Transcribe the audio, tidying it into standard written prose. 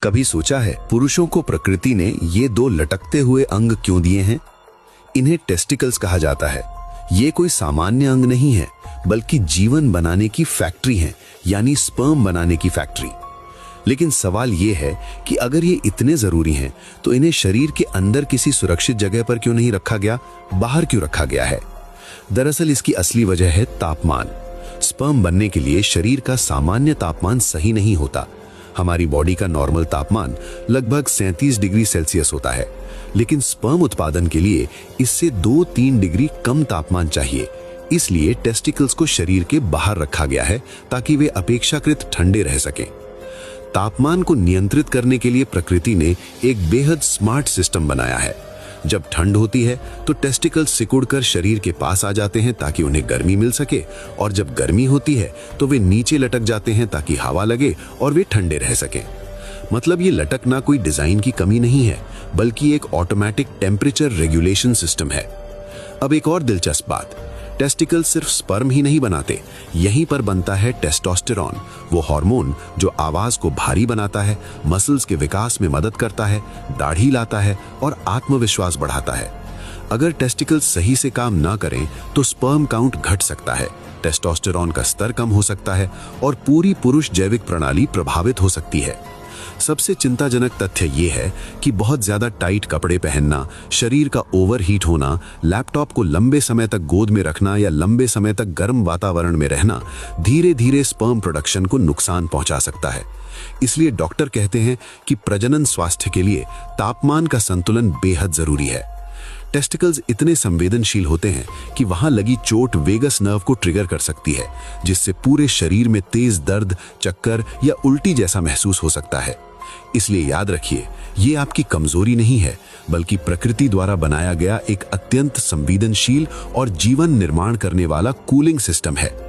कभी सोचा है पुरुषों को प्रकृति ने ये दो लटकते हुए अंग क्यों दिए हैं? इन्हें टेस्टिकल्स कहा जाता है। ये कोई सामान्य अंग नहीं है, बल्कि जीवन बनाने की फैक्ट्री है, यानी स्पर्म बनाने की फैक्ट्री। लेकिन सवाल ये है कि अगर ये इतने जरूरी हैं, तो इन्हें शरीर के अंदर किसी सुरक्षित जगह पर क्यों नहीं रखा गया, बाहर क्यों रखा गया है? दरअसल इसकी असली वजह है तापमान। स्पर्म बनने के लिए शरीर का सामान्य तापमान सही नहीं होता। हमारी बॉडी का नॉर्मल तापमान लगभग 37 डिग्री सेल्सियस होता है, लेकिन स्पर्म उत्पादन के लिए इससे 2-3 डिग्री कम तापमान चाहिए। इसलिए टेस्टिकल्स को शरीर के बाहर रखा गया है ताकि वे अपेक्षाकृत ठंडे रह सकें। तापमान को नियंत्रित करने के लिए प्रकृति ने एक बेहद स्मार्ट सिस्टम बनाया है। जब ठंड होती है तो टेस्टिकल्स सिकुड़कर शरीर के पास आ जाते हैं ताकि उन्हें गर्मी मिल सके, और जब गर्मी होती है तो वे नीचे लटक जाते हैं ताकि हवा लगे और वे ठंडे रह सकें। मतलब ये लटकना कोई डिजाइन की कमी नहीं है, बल्कि एक ऑटोमेटिक टेम्परेचर रेगुलेशन सिस्टम है। अब एक और दिलचस्प बात, टेस्टिकल सिर्फ स्पर्म ही नहीं बनाते, यहीं पर बनता है टेस्टोस्टेरॉन, वो हार्मोन जो आवाज को भारी बनाता है, मसल्स के विकास में मदद करता है, दाढ़ी लाता है और आत्मविश्वास बढ़ाता है। अगर टेस्टिकल सही से काम ना करें तो स्पर्म काउंट घट सकता है, टेस्टोस्टेरॉन का स्तर कम हो सकता है और पूरी पुरुष जैविक प्रणाली प्रभावित हो सकती है। सबसे चिंताजनक तथ्य ये है कि बहुत ज्यादा टाइट कपड़े पहनना, शरीर का ओवरहीट होना, लैपटॉप को लंबे समय तक गोद में रखना या लंबे समय तक गर्म वातावरण में रहना धीरे धीरे स्पर्म प्रोडक्शन को नुकसान पहुंचा सकता है। इसलिए डॉक्टर कहते हैं कि प्रजनन स्वास्थ्य के लिए तापमान का संतुलन बेहद जरूरी है। टेस्टिकल्स इतने संवेदनशील होते हैं कि वहां लगी चोट वेगस नर्व को ट्रिगर कर सकती है, जिससे पूरे शरीर में तेज दर्द, चक्कर या उल्टी जैसा महसूस हो सकता है। इसलिए याद रखिए, ये आपकी कमजोरी नहीं है, बल्कि प्रकृति द्वारा बनाया गया एक अत्यंत संवेदनशील और जीवन निर्माण करने वाला कूलिंग सिस्टम है।